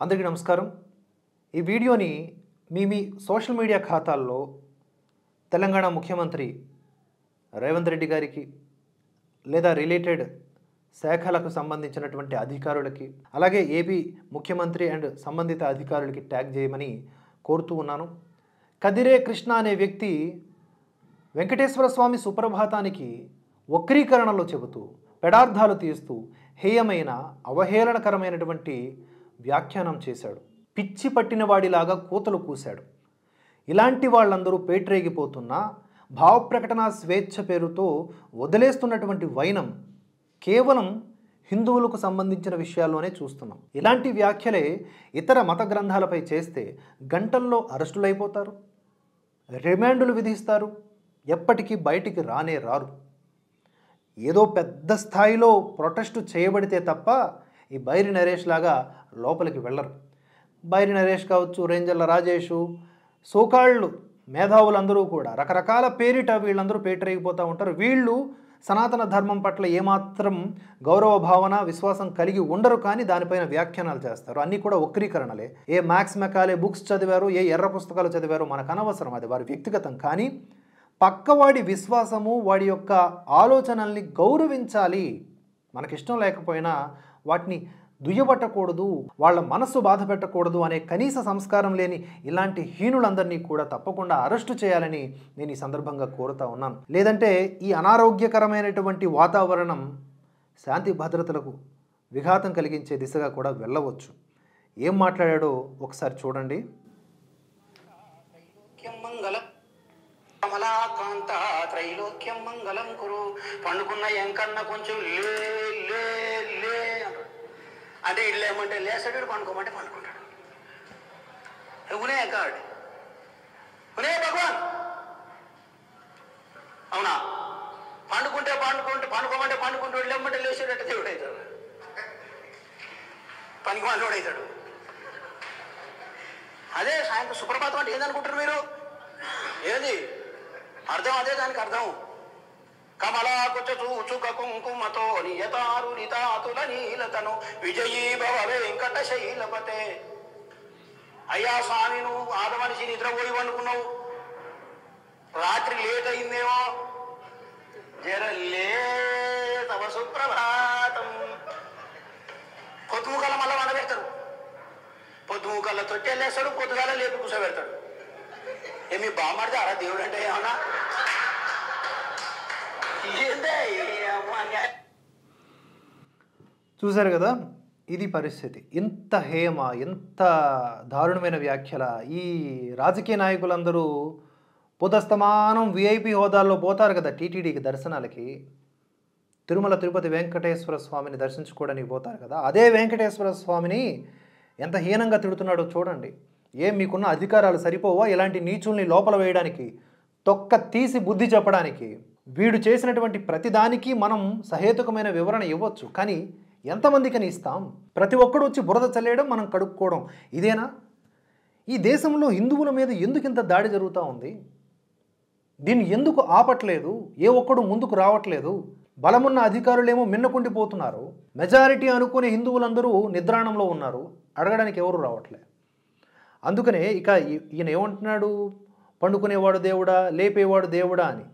అందరికీ నమస్కారం. ఈ వీడియోని మీ సోషల్ మీడియా ఖాతాల్లో తెలంగాణ ముఖ్యమంత్రి రేవంత్ రెడ్డి గారికి లేదా రిలేటెడ్ శాఖలకు సంబంధించినటువంటి అధికారులకి అలాగే ఏపీ ముఖ్యమంత్రి అండ్ సంబంధిత అధికారులకి ట్యాగ్ చేయమని కోరుతూ ఉన్నాను. కదిరే కృష్ణ అనే వ్యక్తి వెంకటేశ్వర స్వామి సుప్రభాతానికి వక్రీకరణలో చెబుతూ పెడార్థాలు తీస్తూ హేయమైన అవహేళనకరమైనటువంటి వ్యాఖ్యానం చేశాడు. పిచ్చి పట్టిన వాడిలాగా కూతలు కూశాడు. ఇలాంటి వాళ్ళందరూ పేట్రేగిపోతున్నా భావప్రకటన స్వేచ్ఛ పేరుతో వదిలేస్తున్నటువంటి వైనం కేవలం హిందువులకు సంబంధించిన విషయాల్లోనే చూస్తున్నాం. ఇలాంటి వ్యాఖ్యలే ఇతర మత గ్రంథాలపై చేస్తే గంటల్లో అరెస్టులైపోతారు, రిమాండులు విధిస్తారు, ఎప్పటికీ బయటికి రానే రారు. ఏదో పెద్ద స్థాయిలో ప్రొటెస్ట్ చేయబడితే తప్ప ఈ బైరి నరేష్ లాగా లోపలికి వెళ్ళరు. బైరి నరేష్ కావచ్చు, రేంజర్ల రాజేషు, సోకాళ్ళు మేధావులందరూ కూడా రకరకాల పేరిట వీళ్ళందరూ పేటరేగిపోతూ ఉంటారు. వీళ్ళు సనాతన ధర్మం పట్ల ఏమాత్రం గౌరవ భావన విశ్వాసం కలిగి ఉండరు, కానీ దానిపైన వ్యాఖ్యానాలు చేస్తారు. అన్నీ కూడా వక్రీకరణలే. ఏ మ్యాక్స్ మెకాలే బుక్స్ చదివారు, ఏ ఎర్ర పుస్తకాలు చదివారు మనకు అనవసరం, అది వారి వ్యక్తిగతం. కానీ పక్కవాడి విశ్వాసము, వాడి యొక్క ఆలోచనల్ని గౌరవించాలి. మనకిష్టం లేకపోయినా వాటిని దుయ్యబట్టకూడదు, వాళ్ళ మనస్సు బాధ పెట్టకూడదు అనే కనీస సంస్కారం లేని ఇలాంటి హీనులందరినీ కూడా తప్పకుండా అరెస్టు చేయాలని నేను ఈ సందర్భంగా కోరుతా ఉన్నాను. లేదంటే ఈ అనారోగ్యకరమైనటువంటి వాతావరణం శాంతి భద్రతలకు విఘాతం కలిగించే దిశగా కూడా వెళ్ళవచ్చు. ఏం మాట్లాడాడో ఒకసారి చూడండి. కమలాకాంత త్రైలోక్యం మంగళం కురు. పండుకున్న ఎంకన్నా కొంచెం లే లే లే అంటే ఇల్లు ఏమంటే లేస్తాడు, పండుకోమంటే పండుకుంటాడు. ఉనే కాడు ఉనే భగవాన్ అవునా? పండుకుంటే పండుకోమంటే పండుకుంటాడు, లేమంటే లేచాడంటే దేవుడు అవుతాడు, పనికి మనోడు అవుతాడు. అదే సాయంత్రం సుప్రభాతం అంటే ఏందనుకుంటారు మీరు? ఏది అర్థం? అదే దానికి అర్థం. కమలాకుచ చూచుక కుంకుమతో నియతారు నితాతుల నీలతను విజయీ భవ వెంకట శైలపతే. అయ్యా స్వామి, నువ్వు ఆదమనిషి నిద్రపోయి వండుకున్నావు, రాత్రి లేట్ అయిందేమో, జరలే తవ సుప్రభాతం. పొద్దుముకల మళ్ళా వండబెడతారు, పొద్దుముకల్లో తొట్టెళ్ళేస్తాడు, పొద్దుగాల లేపి కూర్చోబెడతాడు. ఏమి బాగుపడితే అలా దేవుడు అంటే ఏమన్నా చూశారు కదా, ఇది పరిస్థితి. ఇంత హేమ, ఎంత దారుణమైన వ్యాఖ్యల. ఈ రాజకీయ నాయకులందరూ పొదస్తమానం విఐపి హోదాల్లో పోతారు కదా టీటీడీకి దర్శనాలకి, తిరుమల తిరుపతి వెంకటేశ్వర స్వామిని దర్శించుకోవడానికి పోతారు కదా. అదే వెంకటేశ్వర స్వామిని ఎంత హీనంగా తిడుతున్నాడో చూడండి. ఏం మీకున్న అధికారాలు సరిపోవా ఇలాంటి నీచుల్ని లోపల వేయడానికి, తొక్క తీసి బుద్ధి చెప్పడానికి? వీడు చేసినటువంటి ప్రతిదానికి మనం సహేతుకమైన వివరణ ఇవ్వచ్చు, కానీ ఎంతమందికని ఇస్తాం? ప్రతి ఒక్కడు వచ్చి బురద చల్లేయడం, మనం కడుక్కోవడం, ఇదేనా? ఈ దేశంలో హిందువుల మీద ఎందుకు ఇంత దాడి జరుగుతూ ఉంది? దీన్ని ఎందుకు ఆపట్లేదు? ఏ ఒక్కడు ముందుకు రావట్లేదు? బలమున్న అధికారులేమో మిన్నకుండిపోతున్నారు, మెజారిటీ అనుకునే హిందువులందరూ నిద్రాణంలో ఉన్నారు, అడగడానికి ఎవరు రావట్లే. అందుకనే ఇక ఈయన ఏమంటున్నాడు, పండుకునేవాడు దేవుడా, లేపేవాడు దేవుడా అని.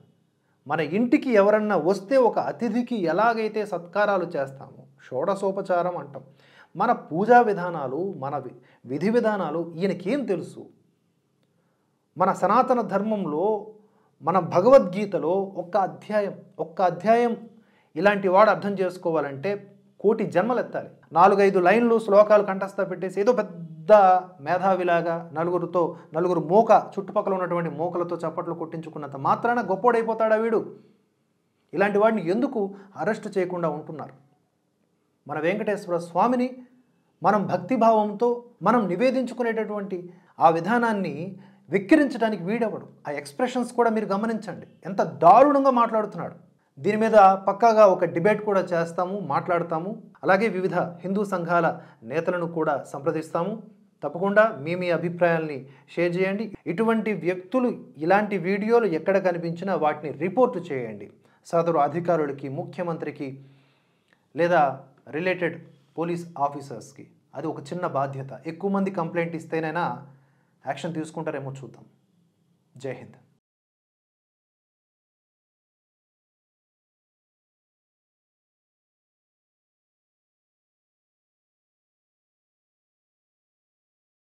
మన ఇంటికి ఎవరన్నా వస్తే ఒక అతిథికి ఎలాగైతే సత్కారాలు చేస్తామో, షోడశోపచారం అంటాం, మన పూజా విధానాలు, మన విధి విధానాలు ఈయనకేం తెలుసు? మన సనాతన ధర్మంలో, మన భగవద్గీతలో ఒక్క అధ్యాయం ఇలాంటి వాడు అర్థం చేసుకోవాలంటే కోటి జన్మలెత్తాలి. 4-5 లైన్లు శ్లోకాలు కంఠస్థ పెట్టేసి ఏదో పెద్ద మేధావిలాగా నలుగురు మూక చుట్టుపక్కల ఉన్నటువంటి మూకలతో చప్పట్లు కొట్టించుకున్నంత మాత్రాన గొప్పోడైపోతాడా వీడు? ఇలాంటి వాడిని ఎందుకు అరెస్ట్ చేయకుండా ఉంటున్నారు? మన వెంకటేశ్వర స్వామిని మనం భక్తిభావంతో మనం నివేదించుకునేటటువంటి ఆ విధానాన్ని వెక్కిరించడానికి వీడెవడు? ఆ ఎక్స్ప్రెషన్స్ కూడా మీరు గమనించండి, ఎంత దారుణంగా మాట్లాడుతున్నాడు. దీని మీద పక్కాగా ఒక డిబేట్ కూడా చేస్తాము, మాట్లాడతాము. అలాగే వివిధ హిందూ సంఘాల నేతలను కూడా సంప్రదిస్తాము. తప్పకుండా మీ అభిప్రాయాల్ని షేర్ చేయండి. ఇటువంటి వ్యక్తులు ఇలాంటి వీడియోలు ఎక్కడ కనిపించినా వాటిని రిపోర్ట్ చేయండి సదరు అధికారులకి, ముఖ్యమంత్రికి లేదా రిలేటెడ్ పోలీస్ ఆఫీసర్స్కి. అది ఒక చిన్న బాధ్యత. ఎక్కువ మంది కంప్లైంట్ ఇస్తేనైనా యాక్షన్ తీసుకుంటారేమో చూద్దాం. జై హింద్.